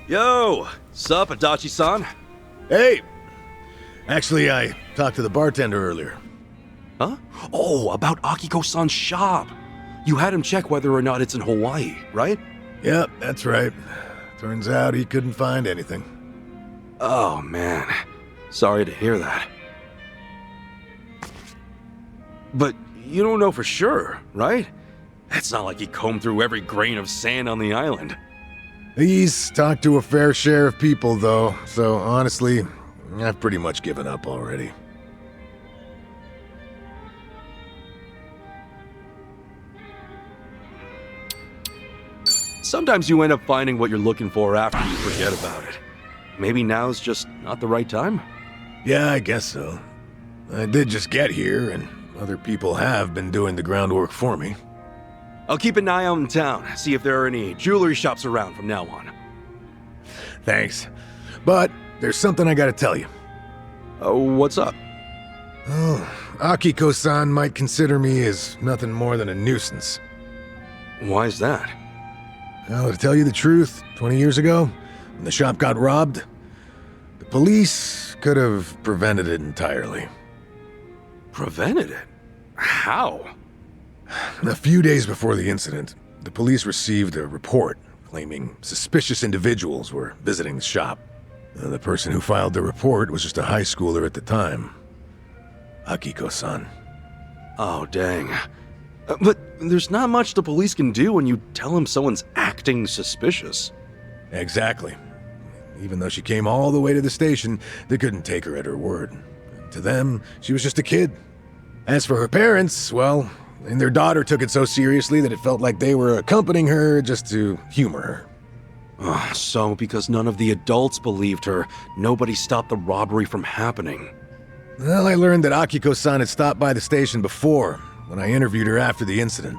Yo! Sup, Adachi-san? Hey! Actually, I talked to the bartender earlier. Huh? Oh, about Akiko-san's shop. You had him check whether or not it's in Hawaii, right? Yep, that's right. Turns out he couldn't find anything. Oh, man. Sorry to hear that. But you don't know for sure, right? It's not like he combed through every grain of sand on the island. He's talked to a fair share of people, though, so honestly, I've pretty much given up already. Sometimes you end up finding what you're looking for after you forget about it. Maybe now's just not the right time? Yeah, I guess so. I did just get here, and other people have been doing the groundwork for me. I'll keep an eye out in town, see if there are any jewelry shops around from now on. Thanks. But there's something I gotta tell you. What's up? Oh, Akiko-san might consider me as nothing more than a nuisance. Why's that? Well, to tell you the truth, 20 years ago, when the shop got robbed, the police could have prevented it entirely. Prevented it? How? A few days before the incident, the police received a report claiming suspicious individuals were visiting the shop. The person who filed the report was just a high schooler at the time. Akiko-san. Oh, dang. But there's not much the police can do when you tell them someone's acting suspicious. Exactly. Even though she came all the way to the station, they couldn't take her at her word. To them, she was just a kid. As for her parents, well, and their daughter took it so seriously that it felt like they were accompanying her just to humor her. So, because none of the adults believed her, nobody stopped the robbery from happening. Well, I learned that Akiko-san had stopped by the station before, when I interviewed her after the incident.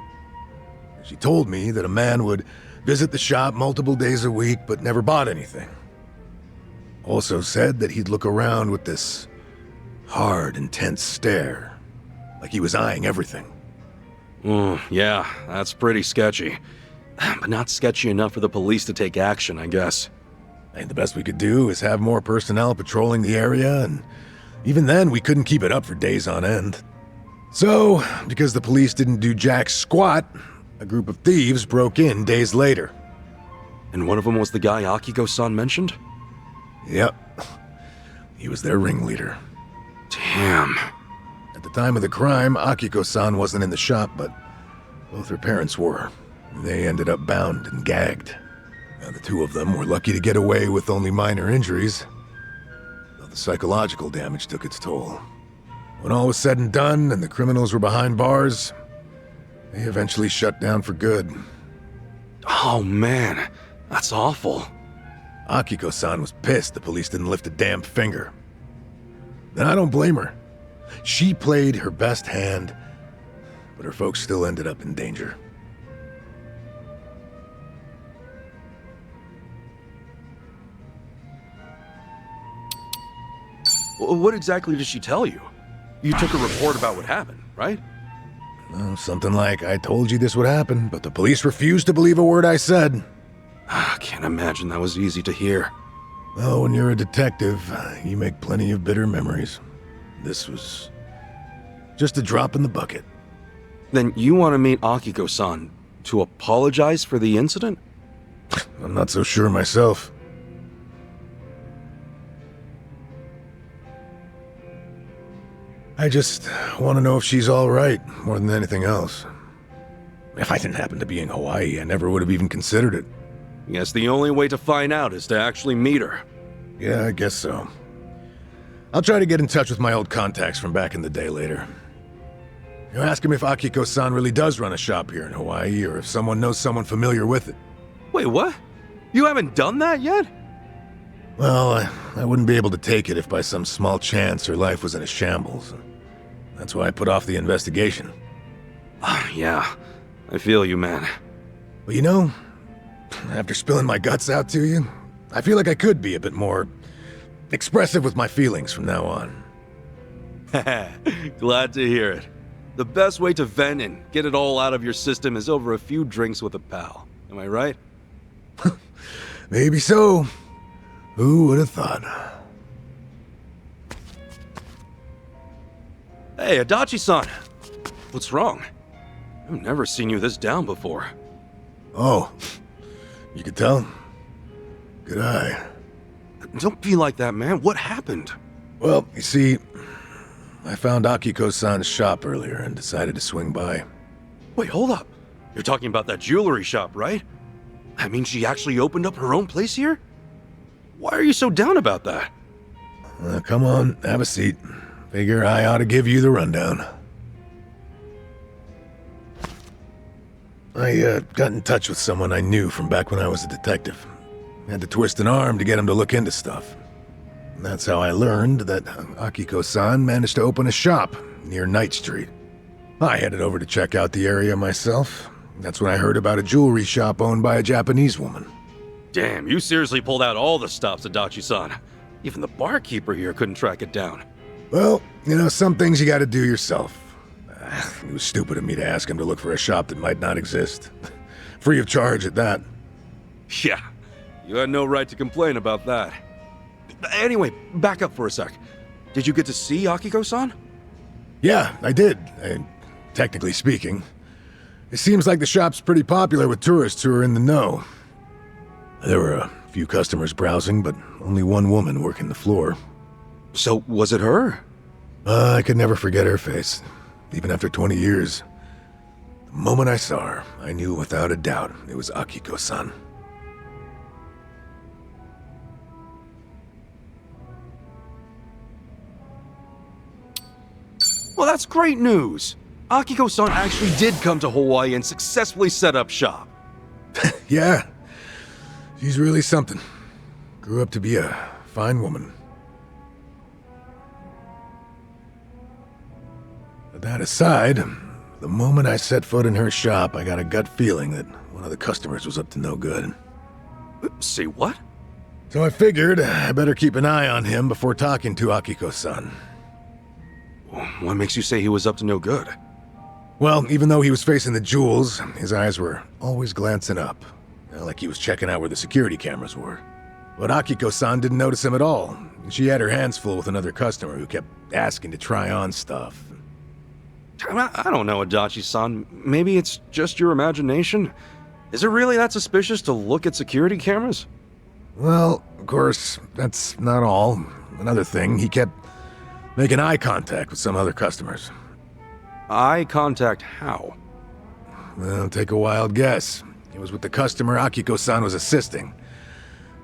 She told me that a man would visit the shop multiple days a week but never bought anything. Also said that he'd look around with this hard, intense stare, like he was eyeing everything. Yeah, that's pretty sketchy. But not sketchy enough for the police to take action, I guess. And the best we could do is have more personnel patrolling the area, and even then we couldn't keep it up for days on end. So, because the police didn't do jack squat, a group of thieves broke in days later. And one of them was the guy Akiko-san mentioned? Yep. He was their ringleader. Damn. At the time of the crime, Akiko-san wasn't in the shop, but both her parents were. They ended up bound and gagged. Now, the two of them were lucky to get away with only minor injuries, though the psychological damage took its toll. When all was said and done and the criminals were behind bars, they eventually shut down for good. Oh man, that's awful. Akiko-san was pissed the police didn't lift a damn finger. And I don't blame her. She played her best hand, but her folks still ended up in danger. What exactly did she tell you? You took a report about what happened, right? Something like, I told you this would happen, but the police refused to believe a word I said. I can't imagine that was easy to hear. Well, when you're a detective, you make plenty of bitter memories. This was just a drop in the bucket. Then you want to meet Akiko-san to apologize for the incident? I'm not so sure myself. I just want to know if she's all right, more than anything else. If I didn't happen to be in Hawaii, I never would have even considered it. Guess the only way to find out is to actually meet her. Yeah, I guess so. I'll try to get in touch with my old contacts from back in the day later. You ask him if Akiko-san really does run a shop here in Hawaii, or if someone knows someone familiar with it. Wait, what? You haven't done that yet? Well, I wouldn't be able to take it if by some small chance her life was in a shambles. That's why I put off the investigation. Yeah, I feel you, man. But you know, after spilling my guts out to you, I feel like I could be a bit more expressive with my feelings from now on. Glad to hear it. The best way to vent and get it all out of your system is over a few drinks with a pal. Am I right? Maybe so. Who would have thought? Hey, Adachi-san! What's wrong? I've never seen you this down before. Oh, you could tell? Good eye. Don't be like that, man. What happened? Well, you see, I found Akiko-san's shop earlier and decided to swing by. Wait, hold up. You're talking about that jewelry shop, right? I mean, she actually opened up her own place here? Why are you so down about that? Come on, have a seat. Figure I ought to give you the rundown. I got in touch with someone I knew from back when I was a detective. Had to twist an arm to get him to look into stuff. And that's how I learned that Akiko-san managed to open a shop near Knight Street. I headed over to check out the area myself. That's when I heard about a jewelry shop owned by a Japanese woman. Damn, you seriously pulled out all the stops, Adachi-san. Even the barkeeper here couldn't track it down. Well, you know, some things you gotta do yourself. It was stupid of me to ask him to look for a shop that might not exist. Free of charge at that. Yeah, you had no right to complain about that. Anyway, back up for a sec. Did you get to see Akiko-san? Yeah, I did. Technically speaking. It seems like the shop's pretty popular with tourists who are in the know. There were a few customers browsing, but only one woman working the floor. So, was it her? I could never forget her face, even after 20 years. The moment I saw her, I knew without a doubt it was Akiko-san. Well, that's great news. Akiko-san actually did come to Hawaii and successfully set up shop. Yeah, she's really something. Grew up to be a fine woman. But that aside, the moment I set foot in her shop, I got a gut feeling that one of the customers was up to no good. Say what? So I figured I better keep an eye on him before talking to Akiko-san. What makes you say he was up to no good? Well, even though he was facing the jewels, his eyes were always glancing up, like he was checking out where the security cameras were. But Akiko-san didn't notice him at all. She had her hands full with another customer who kept asking to try on stuff. I don't know, Adachi-san. Maybe it's just your imagination. Is it really that suspicious to look at security cameras? Well, of course, that's not all. Another thing, he kept making eye contact with some other customers. Eye contact how? Well, take a wild guess. It was with the customer Akiko-san was assisting.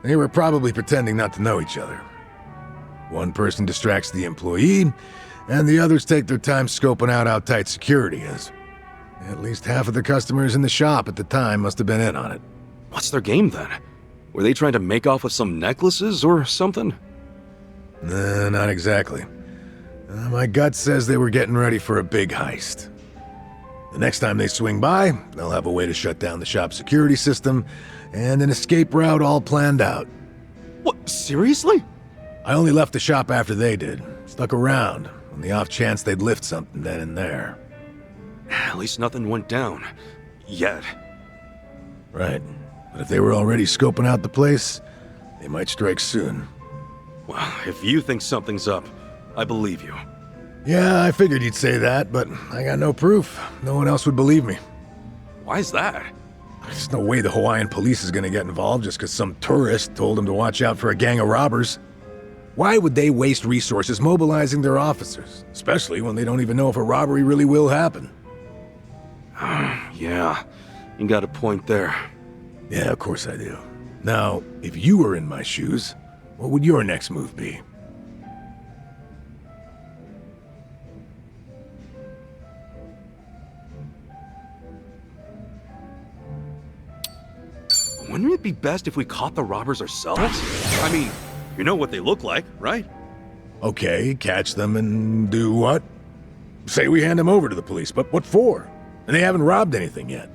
They were probably pretending not to know each other. One person distracts the employee, and the others take their time scoping out how tight security is. At least half of the customers in the shop at the time must have been in on it. What's their game then? Were they trying to make off with some necklaces or something? Nah, not exactly. My gut says they were getting ready for a big heist. The next time they swing by, they'll have a way to shut down the shop's security system and an escape route all planned out. What, seriously? I only left the shop after they did. Stuck around, on the off chance they'd lift something then and there. At least nothing went down. Yet. Right. But if they were already scoping out the place, they might strike soon. Well, if you think something's up, I believe you. Yeah, I figured you'd say that, but I got no proof. No one else would believe me. Why's that? There's no way the Hawaiian police is gonna get involved just because some tourist told them to watch out for a gang of robbers. Why would they waste resources mobilizing their officers, especially when they don't even know if a robbery really will happen? Yeah, you got a point there. Yeah, of course I do. Now, if you were in my shoes, what would your next move be? Wouldn't it be best if we caught the robbers ourselves? I mean, you know what they look like, right? Okay, catch them and do what? Say we hand them over to the police, but what for? And they haven't robbed anything yet.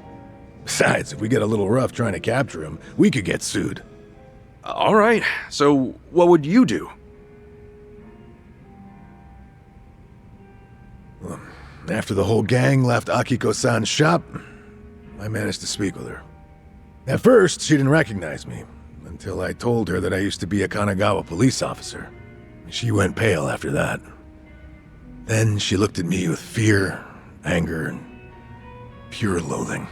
Besides, if we get a little rough trying to capture them, we could get sued. All right, so what would you do? After the whole gang left Akiko-san's shop, I managed to speak with her. At first, she didn't recognize me. until I told her that I used to be a Kanagawa police officer. She went pale after that. Then she looked at me with fear, anger, and pure loathing.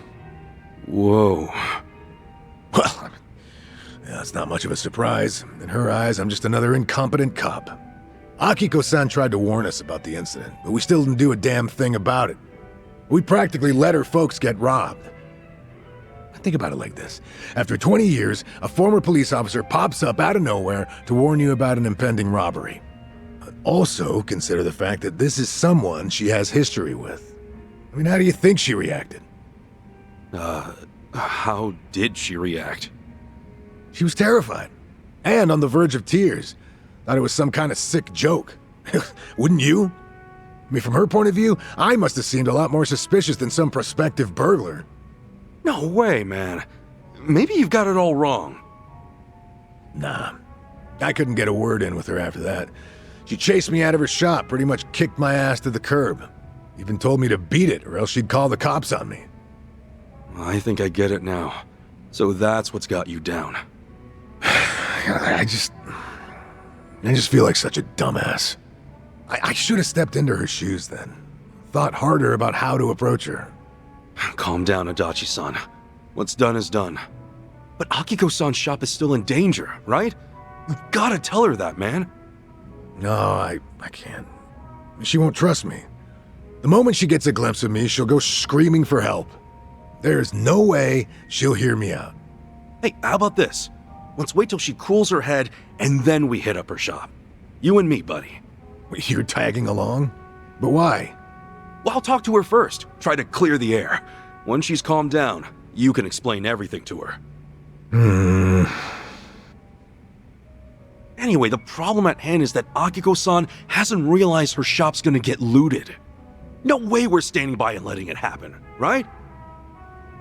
Whoa. Well, yeah, it's not much of a surprise. In her eyes, I'm just another incompetent cop. Akiko-san tried to warn us about the incident, but we still didn't do a damn thing about it. We practically let her folks get robbed. Think about it like this. After 20 years, a former police officer pops up out of nowhere to warn you about an impending robbery. Also, consider the fact that this is someone she has history with. I mean, how do you think she reacted? How did she react? She was terrified, and on the verge of tears. Thought it was some kind of sick joke. Wouldn't you? I mean, from her point of view, I must have seemed a lot more suspicious than some prospective burglar. No way, man. Maybe you've got it all wrong. Nah, I couldn't get a word in with her after that. She chased me out of her shop, pretty much kicked my ass to the curb. Even told me to beat it, or else she'd call the cops on me. I think I get it now. So that's what's got you down. I just feel like such a dumbass. I should have stepped into her shoes then. Thought harder about how to approach her. Calm down, Adachi-san. What's done is done. But Akiko-san's shop is still in danger, right? You've gotta tell her that, man. No, I can't. She won't trust me. The moment she gets a glimpse of me, she'll go screaming for help. There's no way she'll hear me out. Hey, how about this? Let's wait till she cools her head, and then we hit up her shop. You and me, buddy. You're tagging along? But why? Well, I'll talk to her first. Try to clear the air. Once she's calmed down, you can explain everything to her. Anyway, the problem at hand is that Akiko-san hasn't realized her shop's gonna get looted. No way we're standing by and letting it happen, right?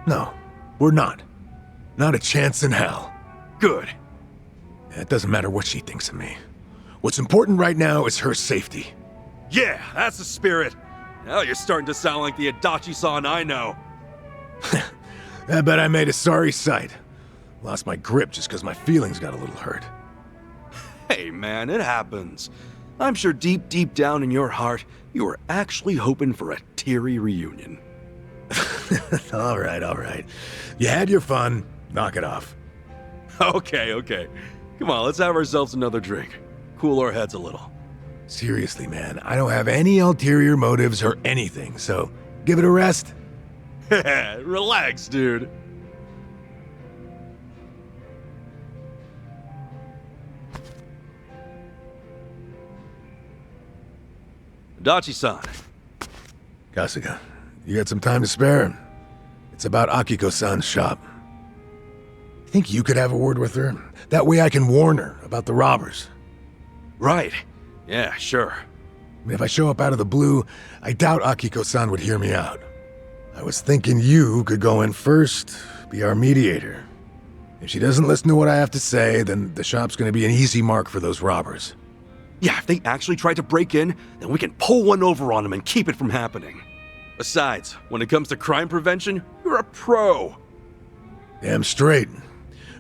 No, we're not. Not a chance in hell. Good. It doesn't matter what she thinks of me. What's important right now is her safety. Yeah, that's the spirit. Now you're starting to sound like the Adachi-san I know. I bet I made a sorry sight. Lost my grip just because my feelings got a little hurt. Hey man, it happens. I'm sure deep down in your heart, you were actually hoping for a teary reunion. All right. You had your fun. Knock it off. Okay. Come on, let's have ourselves another drink. Cool our heads a little. Seriously, man, I don't have any ulterior motives or anything, so give it a rest. Relax, dude. Adachi-san. Kasuga, you got some time to spare? It's about Akiko-san's shop. Think you could have a word with her? That way I can warn her about the robbers. Right. Yeah, sure. I mean, if I show up out of the blue, I doubt Akiko-san would hear me out. I was thinking you could go in first, be our mediator. If she doesn't listen to what I have to say, then the shop's gonna be an easy mark for those robbers. Yeah, if they actually try to break in, then we can pull one over on them and keep it from happening. Besides, when it comes to crime prevention, you're a pro. Damn straight.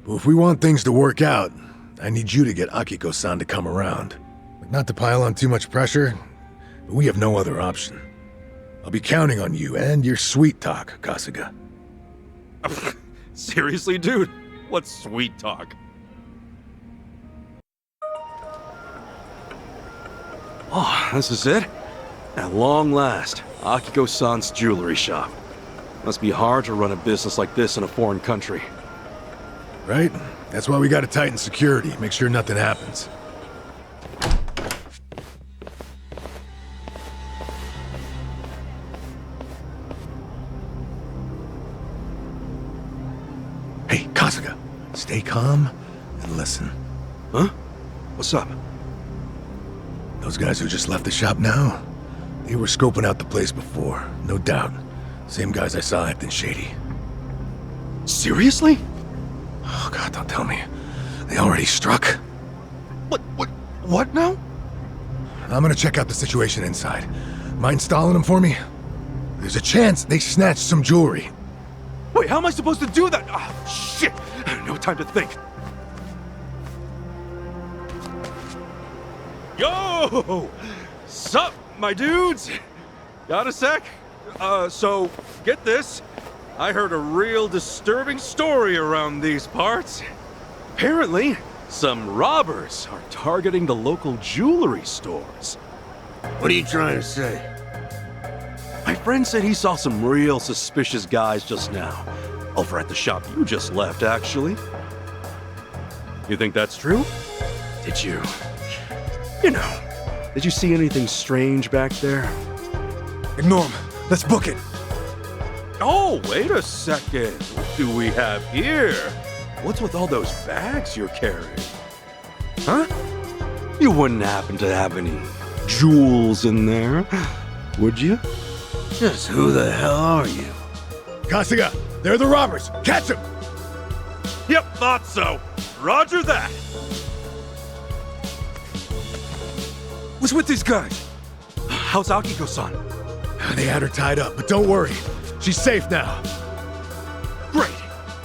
But if we want things to work out, I need you to get Akiko-san to come around. Not to pile on too much pressure, but we have no other option. I'll be counting on you and your sweet talk, Kasuga. Seriously, dude? What sweet talk? Oh, this is it? At long last, Akiko-san's jewelry shop. Must be hard to run a business like this in a foreign country. Right? That's why we gotta tighten security, make sure nothing happens. Hey, Kasuga, stay calm and listen. Huh? What's up? Those guys who just left the shop now, they were scoping out the place before, no doubt. Same guys I saw acting shady. Seriously? Oh God, don't tell me. They already struck? What now? I'm gonna check out the situation inside. Mind stalling them for me? There's a chance they snatched some jewelry. Wait, how am I supposed to do that? Ah, shit! No time to think. Yo! Sup, my dudes? Got a sec? So, get this. I heard a real disturbing story around these parts. Apparently, some robbers are targeting the local jewelry stores. What are you trying to say? My friend said he saw some real suspicious guys just now. Over at the shop you just left, actually. You think that's true? Did you? You know, did you see anything strange back there? Norm, let's book it. Oh, wait a second. What do we have here? What's with all those bags you're carrying? Huh? You wouldn't happen to have any jewels in there, would you? Just who the hell are you? Kasuga, they're the robbers. Catch them! Yep, thought so. Roger that. What's with these guys? How's Akiko-san? They had her tied up, but don't worry. She's safe now. Great.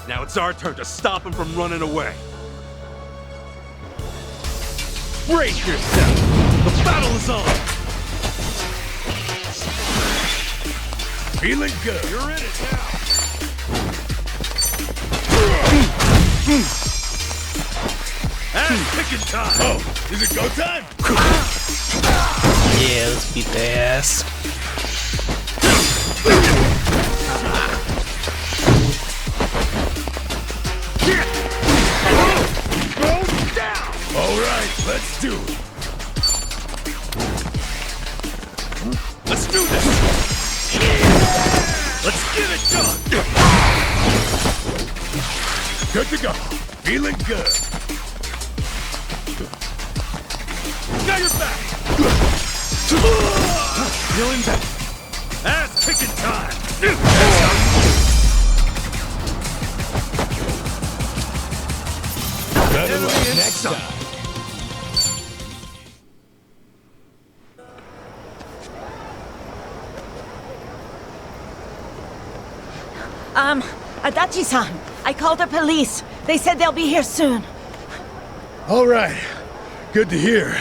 Now it's our turn to stop him from running away. Brace yourself. The battle is on. Feeling good. You're in it now. And picking time. Oh, is it go time? Yeah, let's beat their ass. All right, let's do it. Let's do this. Let's get it done. Good to go. Feeling good. Got your back. Feeling better. Ass kicking time. Next time. Adachi-san, I called the police. They said they'll be here soon. All right. Good to hear.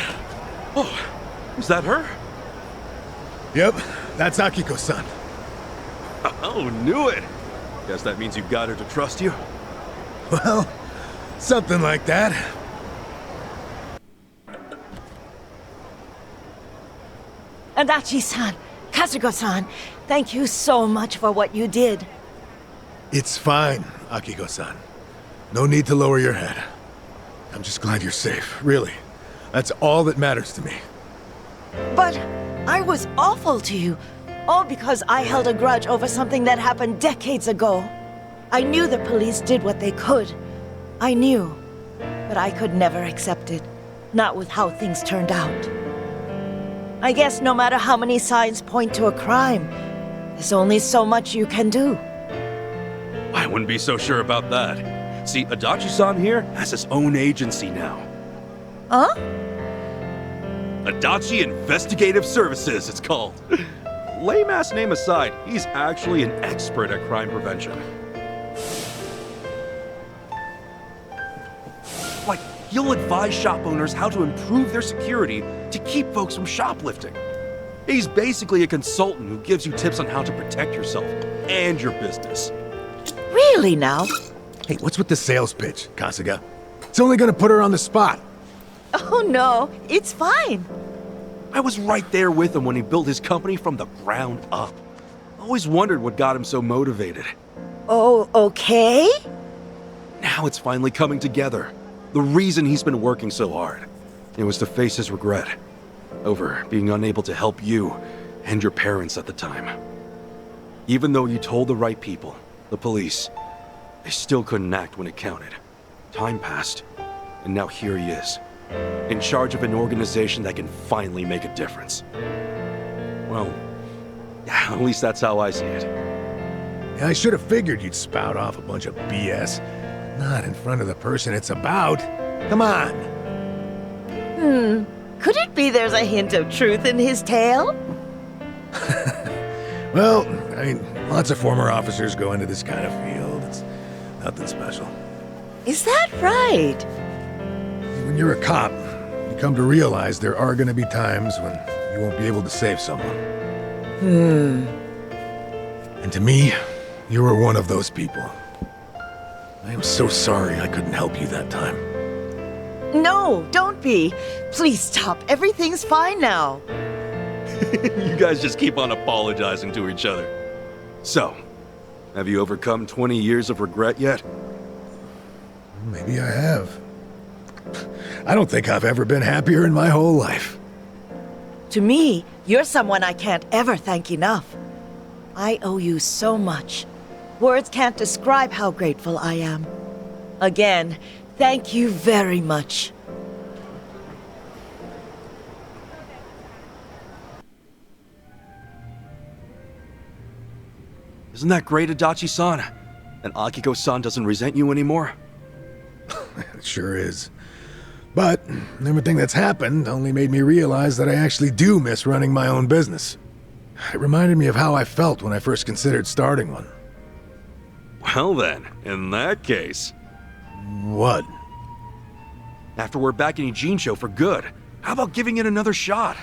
Oh, is that her? Yep, that's Akiko-san. Oh, knew it. Guess that means you got her to trust you. Well, something like that. Adachi-san, Kasugo-san, thank you so much for what you did. It's fine, Akiko-san. No need to lower your head. I'm just glad you're safe, really. That's all that matters to me. But I was awful to you, all because I held a grudge over something that happened decades ago. I knew the police did what they could. I knew. But I could never accept it. Not with how things turned out. I guess no matter how many signs point to a crime, there's only so much you can do. I wouldn't be so sure about that. See, Adachi-san here has his own agency now. Huh? Adachi Investigative Services, it's called. Lame-ass name aside, he's actually an expert at crime prevention. Like, he'll advise shop owners how to improve their security to keep folks from shoplifting. He's basically a consultant who gives you tips on how to protect yourself and your business. Really now? Hey, what's with the sales pitch, Kasuga? It's only gonna put her on the spot. Oh no, it's fine. I was right there with him when he built his company from the ground up. Always wondered what got him so motivated. Oh, okay? Now it's finally coming together. The reason he's been working so hard. It was to face his regret over being unable to help you and your parents at the time. Even though you told the right people, the police, they still couldn't act when it counted. Time passed, and now here he is, in charge of an organization that can finally make a difference. Well, yeah, at least that's how I see it. Yeah, I should have figured you'd spout off a bunch of BS. Not in front of the person it's about. Come on. Could it be there's a hint of truth in his tale? Well, I mean, lots of former officers go into this kind of field. It's nothing special. Is that right? When you're a cop, you come to realize there are gonna be times when you won't be able to save someone. And to me, you were one of those people. I am so sorry I couldn't help you that time. No, don't be. Please stop. Everything's fine now. You guys just keep on apologizing to each other. So, have you overcome 20 years of regret yet? Maybe I have. I don't think I've ever been happier in my whole life. To me, you're someone I can't ever thank enough. I owe you so much. Words can't describe how grateful I am. Again, thank you very much. Isn't that great, Adachi-san? And Akiko-san doesn't resent you anymore? It sure is. But everything that's happened only made me realize that I actually do miss running my own business. It reminded me of how I felt when I first considered starting one. Well then, in that case... What? After we're back in Ijincho for good, how about giving it another shot?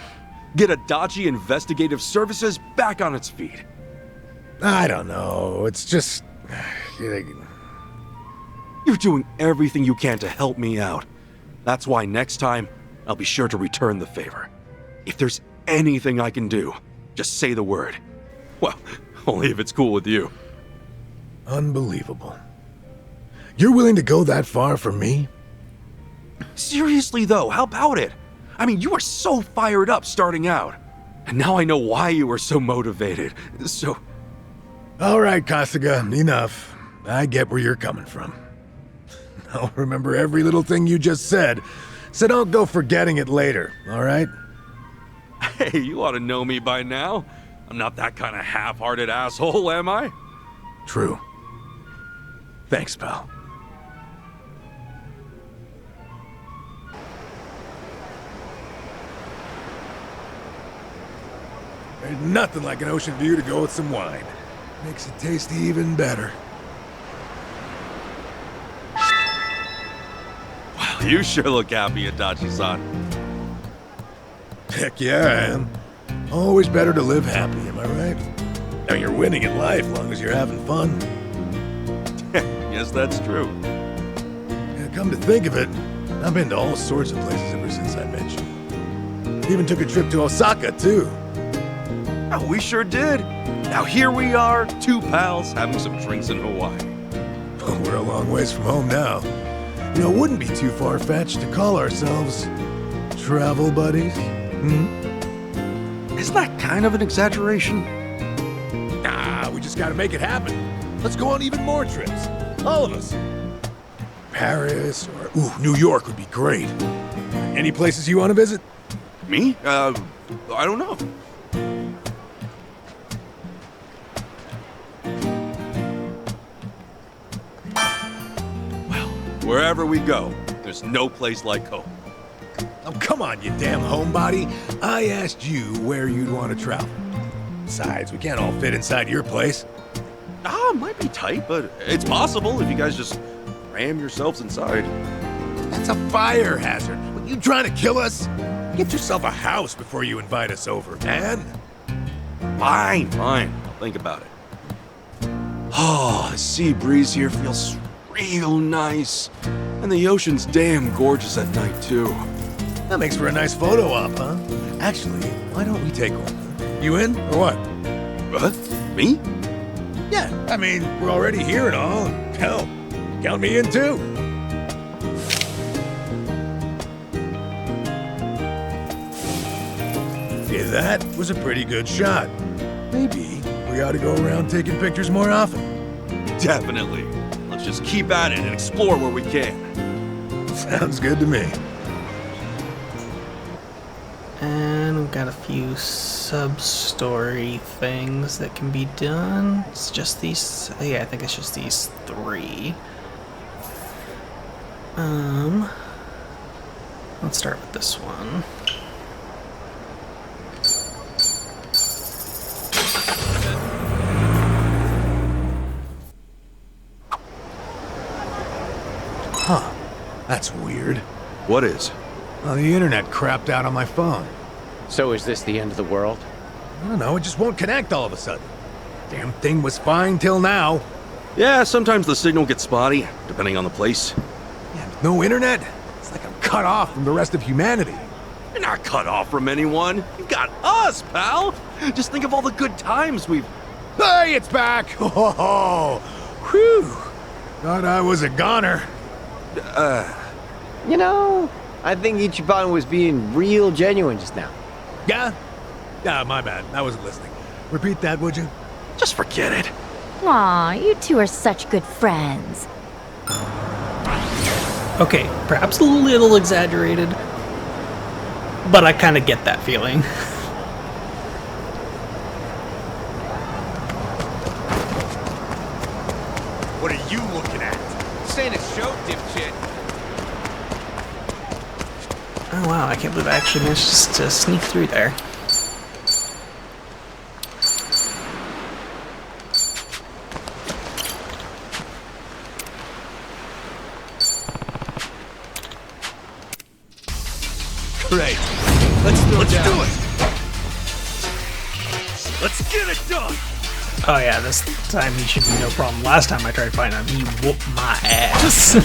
Get Adachi Investigative Services back on its feet. I don't know. It's just... You're doing everything you can to help me out. That's why next time, I'll be sure to return the favor. If there's anything I can do, just say the word. Well, only if it's cool with you. Unbelievable. You're willing to go that far for me? Seriously though, how about it? I mean, you were so fired up starting out. And now I know why you were so motivated. So... All right, Kasuga, enough. I get where you're coming from. I'll remember every little thing you just said, so don't go forgetting it later, all right? Hey, you ought to know me by now. I'm not that kind of half-hearted asshole, am I? True. Thanks, pal. There's nothing like an ocean view to go with some wine. Makes it taste even better. Wow, you sure look happy, Adachi-san. Heck yeah, I am. Always better to live happy, am I right? Now you're winning at life, long as you're having fun. Yes, that's true. Yeah, come to think of it, I've been to all sorts of places ever since I met you. Even took a trip to Osaka, too. Oh, we sure did. Now here we are, two pals having some drinks in Hawaii. We're a long ways from home now. You know, it wouldn't be too far-fetched to call ourselves travel buddies. Isn't that kind of an exaggeration? Nah, we just gotta make it happen. Let's go on even more trips. All of us. Paris or, New York would be great. Any places you want to visit? Me? I don't know. Well, wherever we go, there's no place like home. Oh, come on, you damn homebody. I asked you where you'd want to travel. Besides, we can't all fit inside your place. It might be tight, but it's possible if you guys just ram yourselves inside. That's a fire hazard. What, you trying to kill us? Get yourself a house before you invite us over, man. Fine. I'll think about it. Oh, the sea breeze here feels real nice. And the ocean's damn gorgeous at night, too. That makes for a nice photo op, huh? Actually, why don't we take one? You in, or what? What? Me? Yeah, I mean, we're already here and all. Hell, count me in too. Okay, that was a pretty good shot. Maybe we ought to go around taking pictures more often. Definitely. Let's just keep at it and explore where we can. Sounds good to me. And we've got a few sub-story things that can be done. It's just these, yeah, I think it's just these three. Let's start with this one. Huh, that's weird. What is? Well, the internet crapped out on my phone. So is this the end of the world? I don't know, it just won't connect all of a sudden. Damn thing was fine till now. Yeah, sometimes the signal gets spotty, depending on the place. Yeah, with no internet? It's like I'm cut off from the rest of humanity. You're not cut off from anyone. You got us, pal. Just think of all the good times we've... Hey, it's back! Oh, whew! Thought I was a goner. You know, I think Ichiban was being real genuine just now. Yeah? Yeah, my bad. I wasn't listening. Repeat that, would you? Just forget it. Aw, you two are such good friends. Okay, perhaps a little exaggerated, but I kind of get that feeling. What are you looking at? This ain't a show, dipshit. Oh wow, I can't believe I actually managed to sneak through there. Great. Let's do it. Let's get it done. Oh yeah, this time he should be no problem. Last time I tried fighting him, he whooped my ass.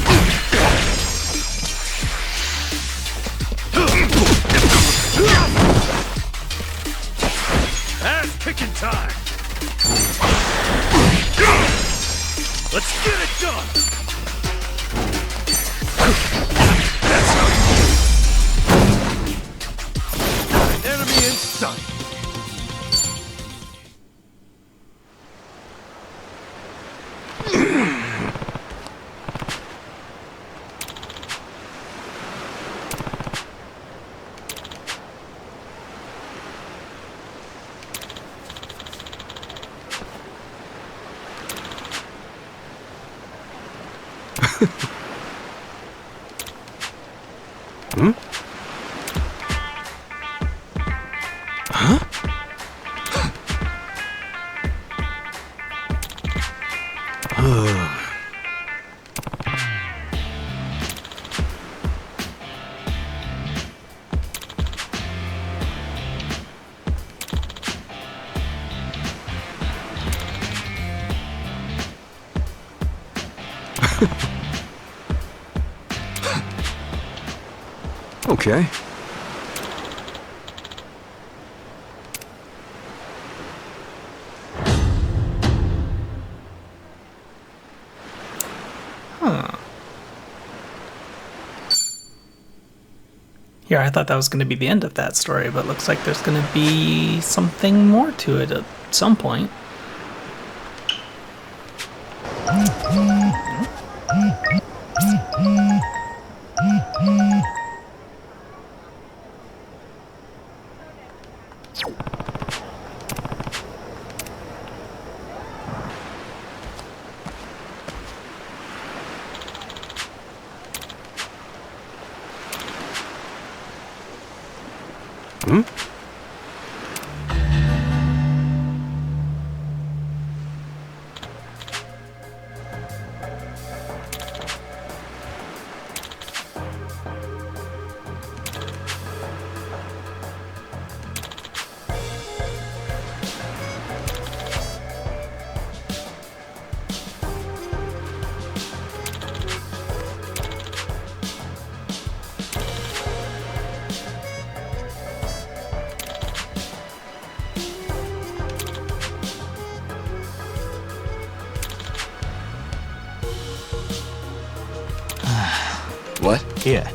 Ass kicking time. Let's get it done. That's how you enemy in sight. Hmm? Huh? Okay. Here, I thought that was going to be the end of that story, but looks like there's going to be something more to it at some point. Hmm? What? Yeah.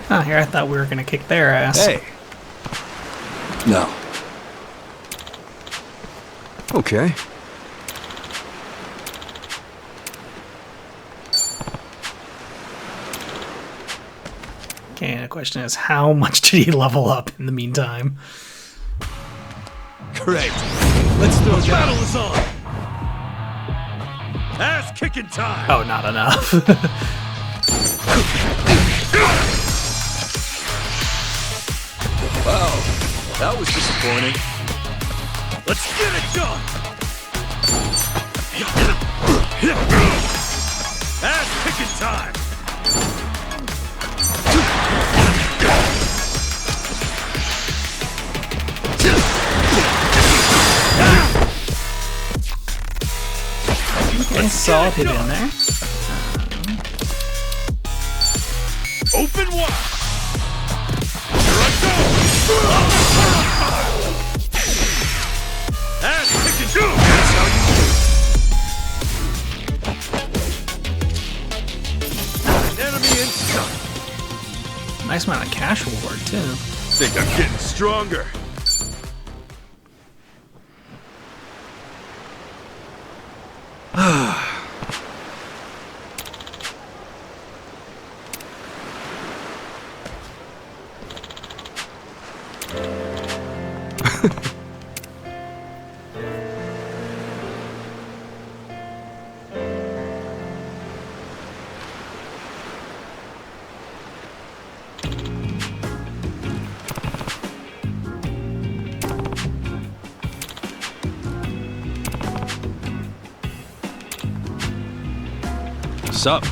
Oh, here I thought we were gonna kick their ass. Hey. No. Okay. Okay, the question is, how much did he level up in the meantime? Great. Let's do it. Battle is on. Ass kicking time. Oh, not enough. Wow, that was disappointing. Let's get it done. Ass kicking time. Okay, solid hit in there. Open wide. Here I go. Ass kicking. That's how you do. Enemy in sight. Nice amount of cash reward, too. Think I'm getting stronger. Sup?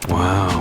Wow.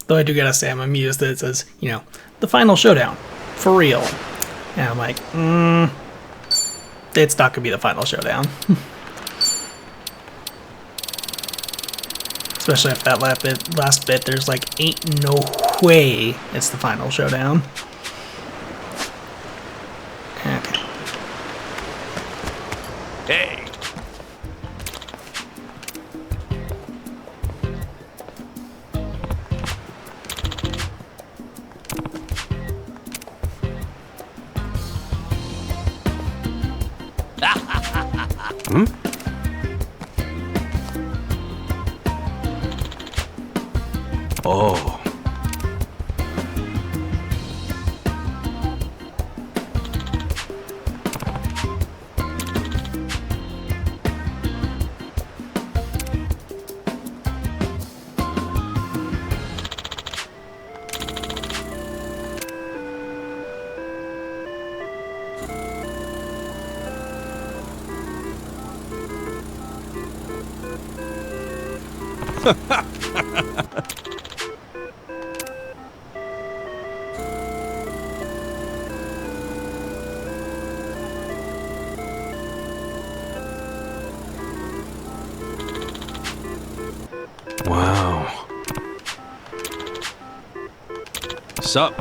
Though I do gotta say, I'm amused that it says, you know, the final showdown. For real. And I'm like, it's not gonna be the final showdown. Especially after that last bit, there's like, ain't no way it's the final showdown. Okay. Hey. Oh. Wow. Sup?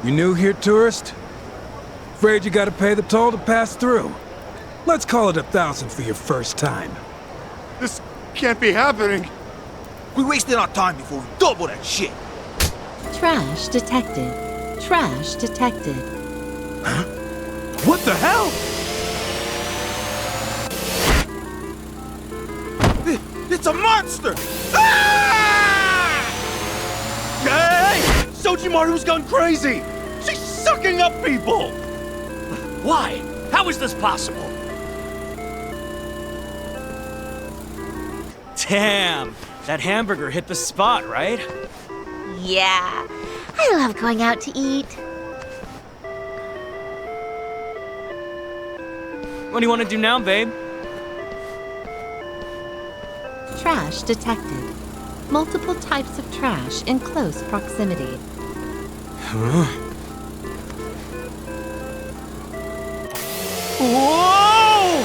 You new here, tourist? Afraid you gotta pay the toll to pass through. Let's call it 1,000 for your first time. This can't be happening. We wasted our time before we double that shit. Trash detected. Trash detected. What the hell? a monster! Ah! Hey! Sojimaru's gone crazy! She's sucking up people! Why? How is this possible? Damn, that hamburger hit the spot, right? Yeah, I love going out to eat. What do you want to do now, babe? Trash detected. Multiple types of trash in close proximity. Whoa!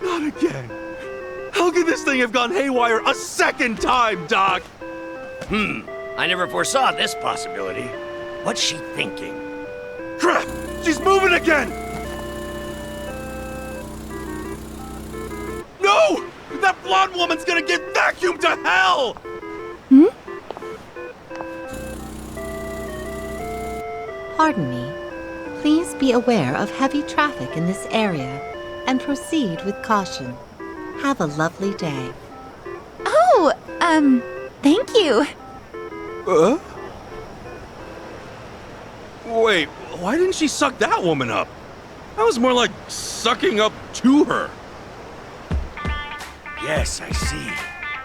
Not again. How could this thing have gone haywire a second time, Doc? I never foresaw this possibility. What's she thinking? Crap! She's moving again! No! That blonde woman's gonna get vacuumed to hell! Pardon me. Please be aware of heavy traffic in this area and proceed with caution. Have a lovely day. Oh, thank you. Wait, why didn't she suck that woman up? That was more like sucking up to her. Yes, I see.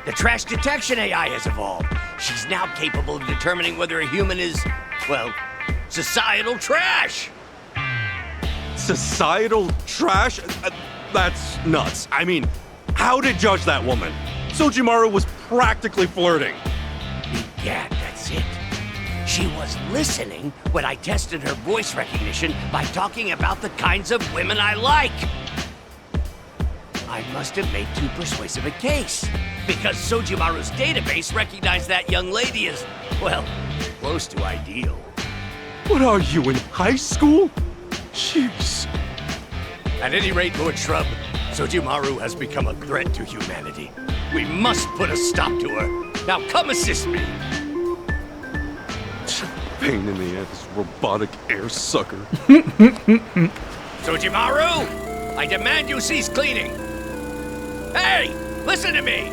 The trash detection AI has evolved. She's now capable of determining whether a human is, well, societal trash. Societal trash? That's nuts. I mean, how to judge that woman? Sojimaru was practically flirting. Yeah, that's it. She was listening when I tested her voice recognition by talking about the kinds of women I like. I must have made too persuasive a case, because Sojimaru's database recognized that young lady as, well, close to ideal. What are you, in high school? Jeez. At any rate, Lord Shrub, Sojimaru has become a threat to humanity. We must put a stop to her. Now come assist me. Pain in the ass, robotic air sucker. Sojimaru, I demand you cease cleaning. Hey, listen to me.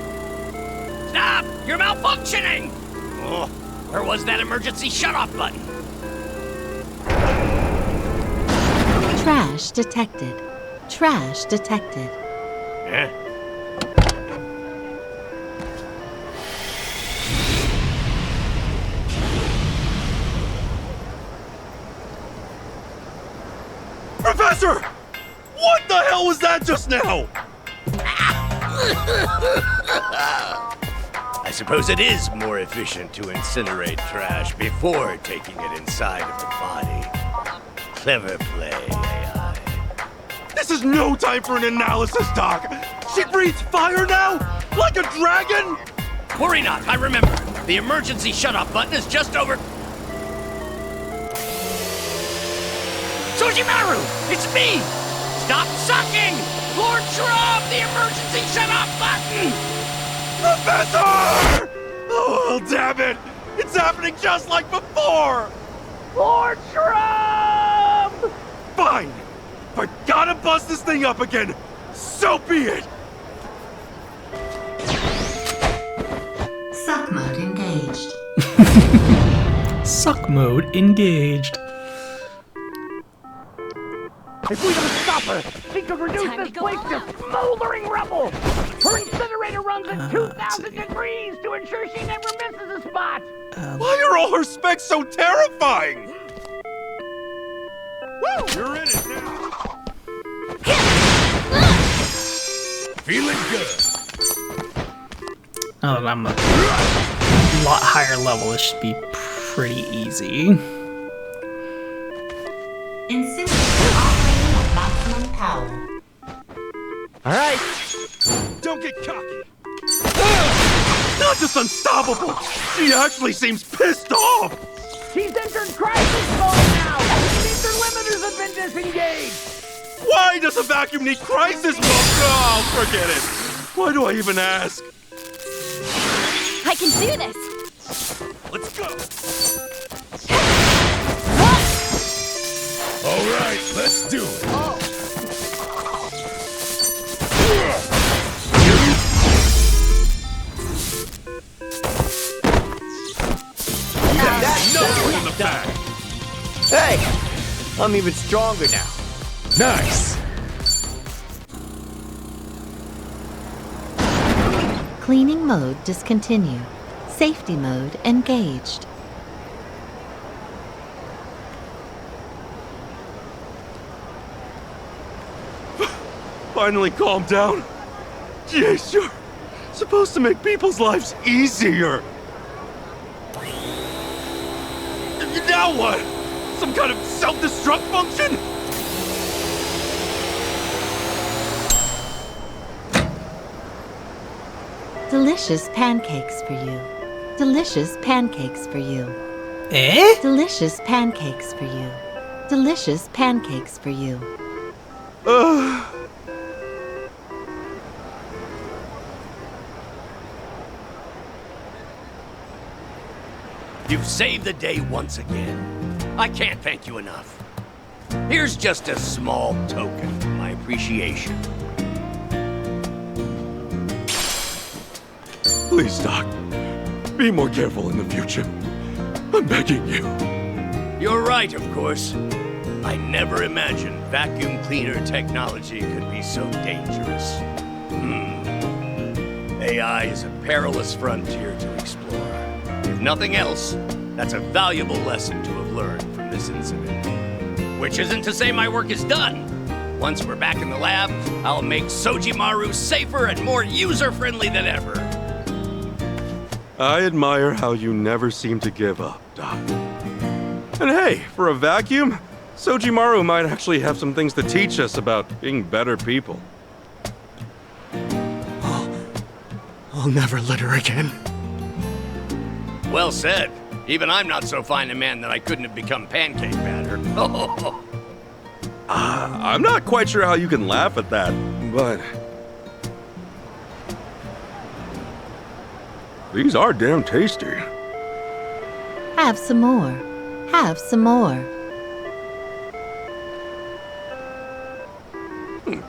Stop, you're malfunctioning. Oh, where was that emergency shut-off button? Trash detected. Trash detected. Huh? Professor! What the hell was that just now? I suppose it is more efficient to incinerate trash before taking it inside of the body. Clever play, AI. This is no time for an analysis, Doc. She breathes fire now? Like a dragon? Worry not, I remember. The emergency shut-off button is just over... Sojimaru! It's me! Stop sucking! Lord Shrub, the emergency shut-off button! Professor! Oh, well, damn it! It's happening just like before! Lord Shrub! Fine! If I gotta bust this thing up again, so be it! Suck mode engaged. Suck mode engaged. If we don't stop her, she could reduce this place to smoldering rubble! Her incinerator runs at 2,000 degrees to ensure she never misses a spot! Why are all her specs so terrifying? Woo! You're in it now! Feeling good. Now that I'm a lot higher level, it should be pretty easy. Incinerator operating at maximum power. All right. Don't get cocky. Not just unstoppable. She actually seems pissed off. She's entered crisis mode now! Ether limiters have been disengaged! Why does a vacuum need crisis mode? Oh, forget it. Why do I even ask? I can do this. Let's go. All right, let's do it. That's no in the back. Hey, I'm even stronger now. Nice! Cleaning mode discontinued. Safety mode engaged. Finally calm down. Jeez, you're supposed to make people's lives easier. Now what? Some kind of self-destruct function? Delicious pancakes for you. Delicious pancakes for you. Eh? Delicious pancakes for you. Delicious pancakes for you. You've saved the day once again. I can't thank you enough. Here's just a small token of my appreciation. Please, Doc. Be more careful in the future. I'm begging you. You're right, of course. I never imagined vacuum cleaner technology could be so dangerous. AI is a perilous frontier to explore. If nothing else, that's a valuable lesson to have learned from this incident. Which isn't to say my work is done. Once we're back in the lab, I'll make Sojimaru safer and more user-friendly than ever. I admire how you never seem to give up, Doc. And hey, for a vacuum, Sojimaru might actually have some things to teach us about being better people. I'll never litter again. Well said. Even I'm not so fine a man that I couldn't have become pancake batter. I'm not quite sure how you can laugh at that, but... these are damn tasty. Have some more. Have some more.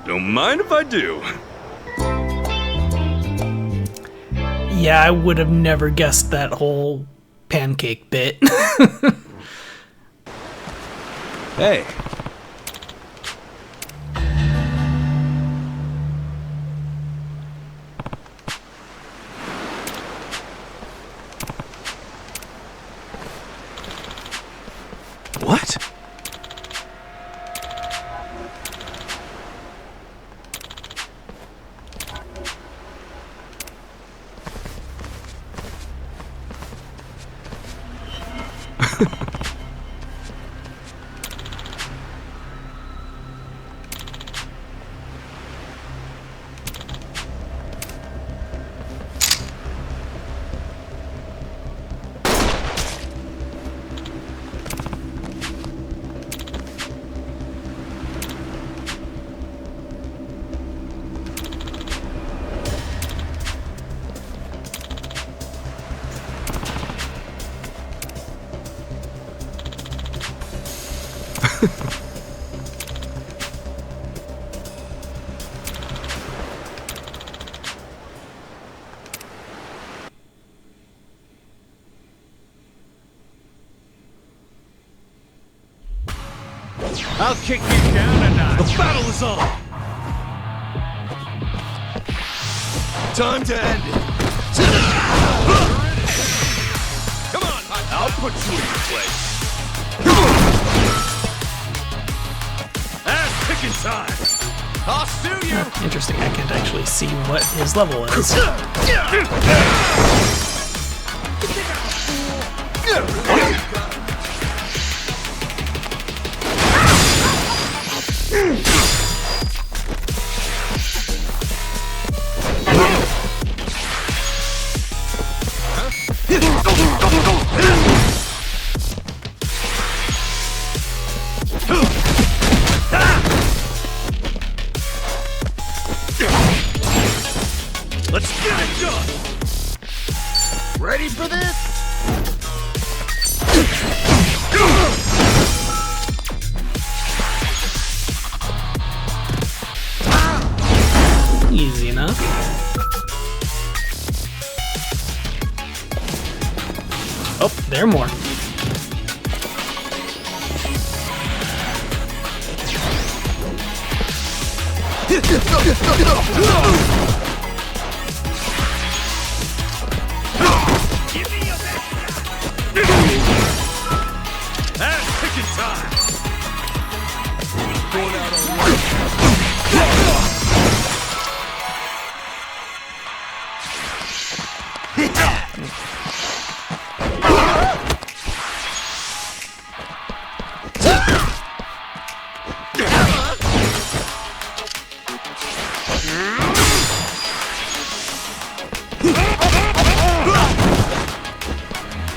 Don't mind if I do. Yeah, I would have never guessed that whole pancake bit. Hey. What? I'll kick you down a notch. The battle is on! Time to end it! Come on, I'll put you in your place! Ass picking time! I'll sue you! Interesting, I can't actually see what his level is. Let's get it done! Ready for this? Oh, there are more. That's ticking time.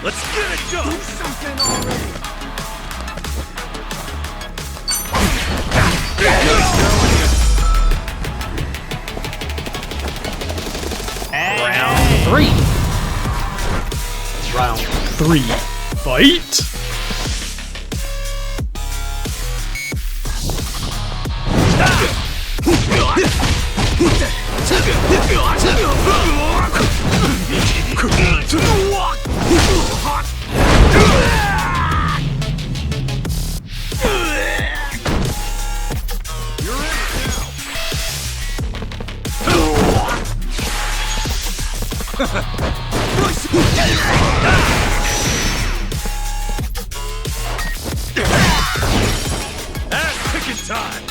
Let's get it done. Do something already. Round 3. Round 3. Fight! That's ticking time.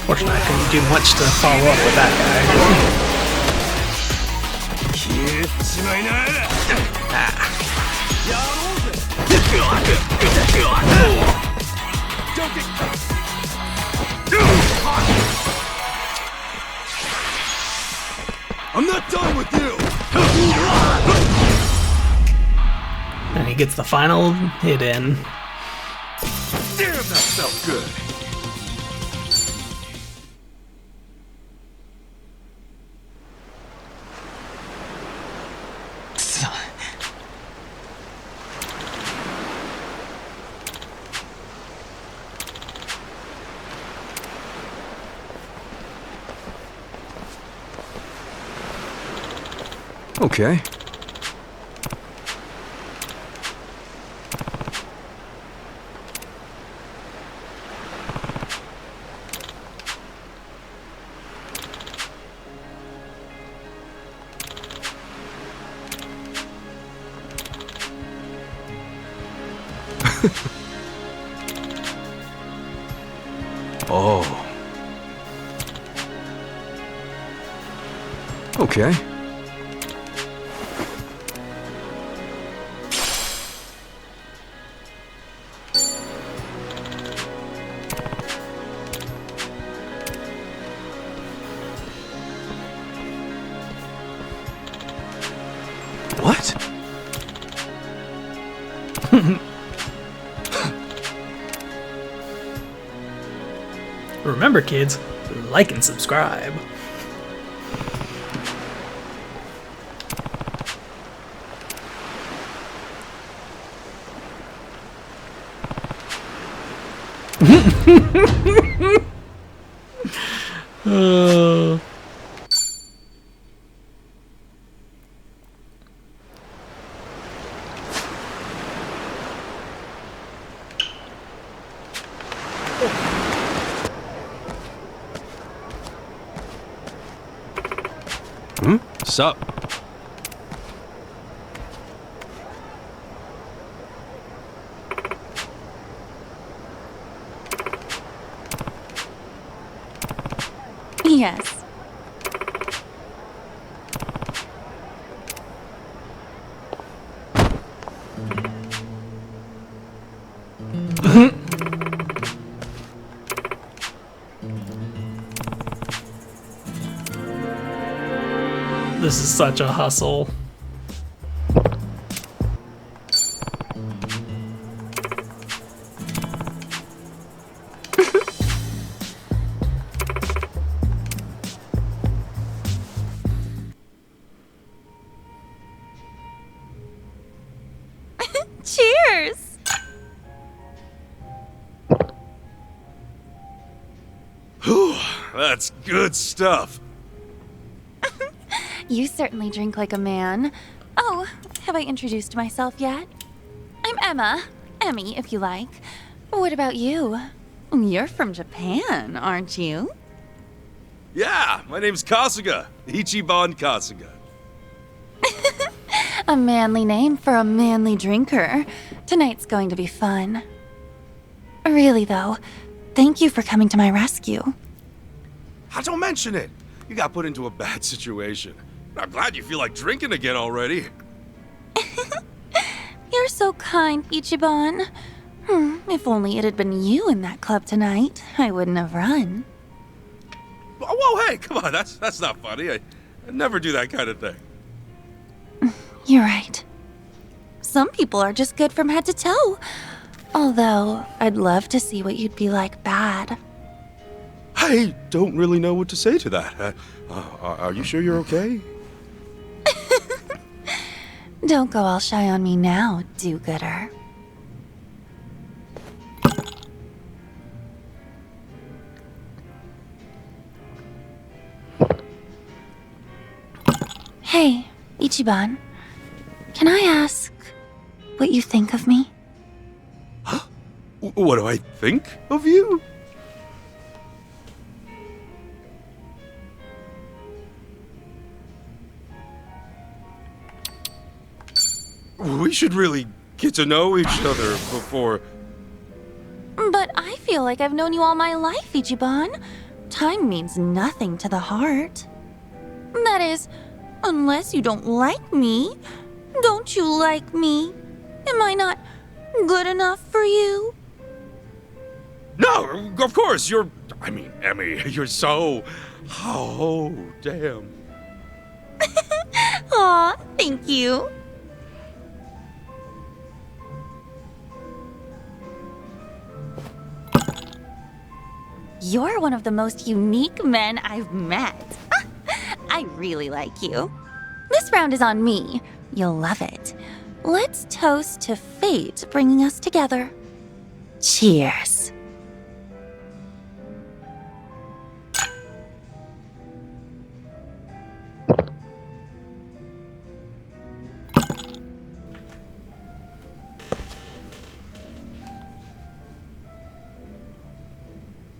Fortunately, I couldn't do much to follow up with that guy. I'm not done with you. And he gets the final hit in. Damn, that felt good. Okay. Oh. Okay. What? Remember, kids, like and subscribe. Sup? Yes. This is such a hustle. Cheers! Whew, that's good stuff. You certainly drink like a man. Oh, have I introduced myself yet? I'm Emma. Emmy, if you like. What about you? You're from Japan, aren't you? Yeah, my name's Kasuga. Ichiban Kasuga. A manly name for a manly drinker. Tonight's going to be fun. Really, though, thank you for coming to my rescue. Don't mention it. You got put into a bad situation. I'm glad you feel like drinking again already. You're so kind, Ichiban. If only it had been you in that club tonight, I wouldn't have run. Whoa, hey, come on, that's not funny. I never do that kind of thing. You're right. Some people are just good from head to toe. Although, I'd love to see what you'd be like bad. I don't really know what to say to that. Are you sure you're okay? Don't go all shy on me now, do-gooder. Hey, Ichiban. Can I ask what you think of me? Huh? What do I think of you? We should really get to know each other before... But I feel like I've known you all my life, Ichiban. Time means nothing to the heart. That is, unless you don't like me. Don't you like me? Am I not good enough for you? No, of course, Emmy, you're so... Oh, damn. Aw, thank you. You're one of the most unique men I've met. I really like you. This round is on me. You'll love it. Let's toast to fate bringing us together. Cheers.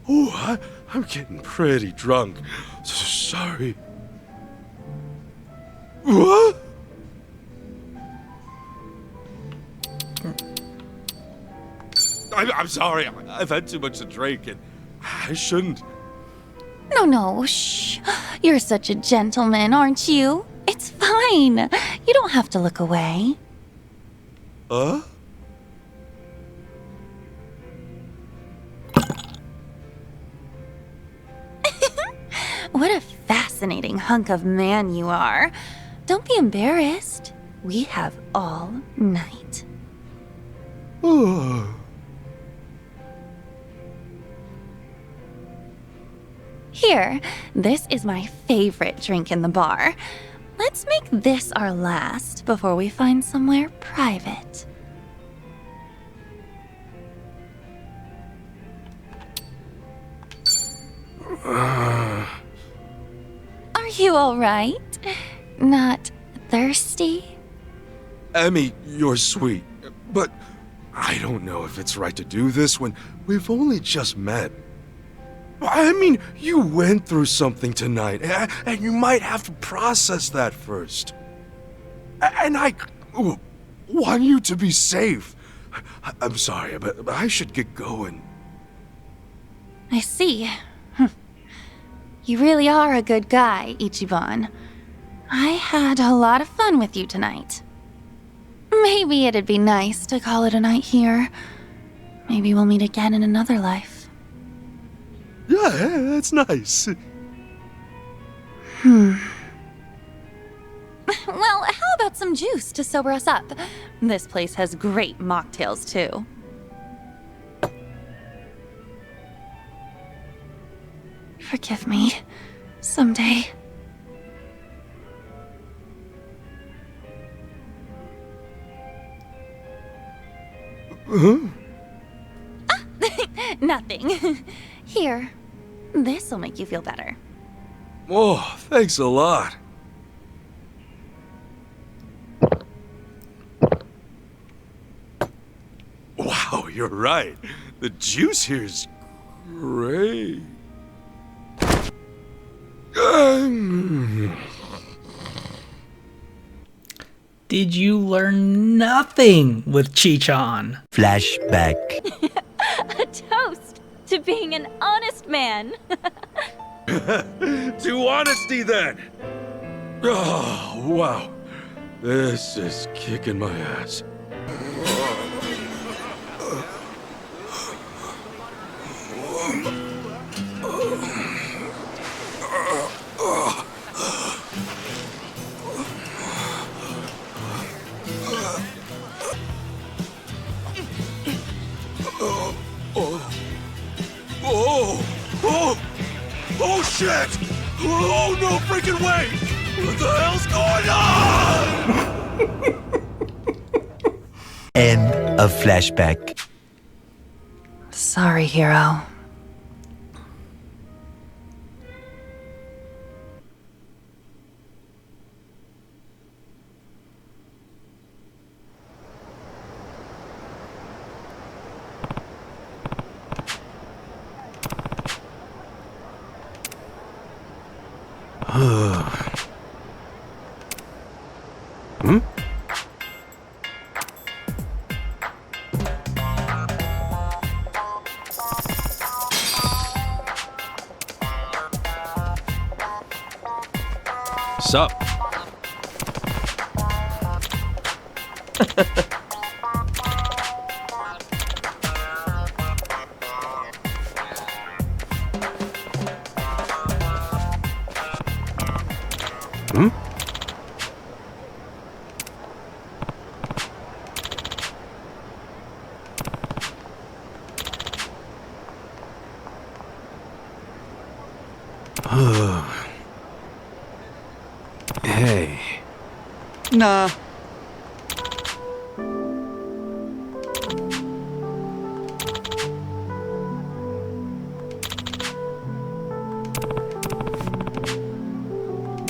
Oh, I'm getting pretty drunk. Sorry. What? I'm sorry. I've had too much to drink, and I shouldn't. No, shh. You're such a gentleman, aren't you? It's fine. You don't have to look away. Huh? What a fascinating hunk of man you are. Don't be embarrassed. We have all night. Here, this is my favorite drink in the bar. Let's make this our last before we find somewhere private. Are you all right? Not thirsty? Emmy, you're sweet, but I don't know if it's right to do this when we've only just met. I mean, you went through something tonight, and you might have to process that first. And I want you to be safe. I'm sorry, but I should get going. I see. You really are a good guy, Ichiban. I had a lot of fun with you tonight. Maybe it'd be nice to call it a night here. Maybe we'll meet again in another life. Yeah, that's nice. Well, how about some juice to sober us up? This place has great mocktails, too. Forgive me. Someday. Huh? Nothing. Here. This'll make you feel better. Oh, thanks a lot. Wow, you're right. The juice here's great. Did you learn nothing with Chichon? Flashback. A toast to being an honest man. To honesty, then. Oh, wow. This is kicking my ass. Oh shit! Oh no freaking way! What the hell's going on? End of flashback. Sorry, hero. Hmm? Sup? Hmm? Hey. Nah.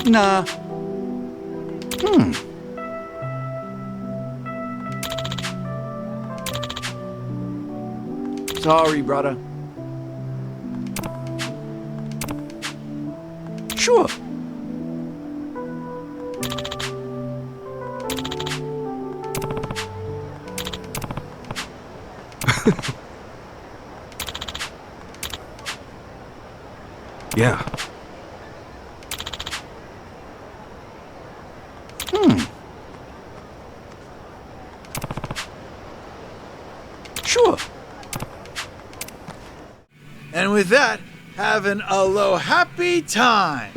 Nah. Sorry, brother. Sure. Yeah. Sure. And with that, have an alo happy time.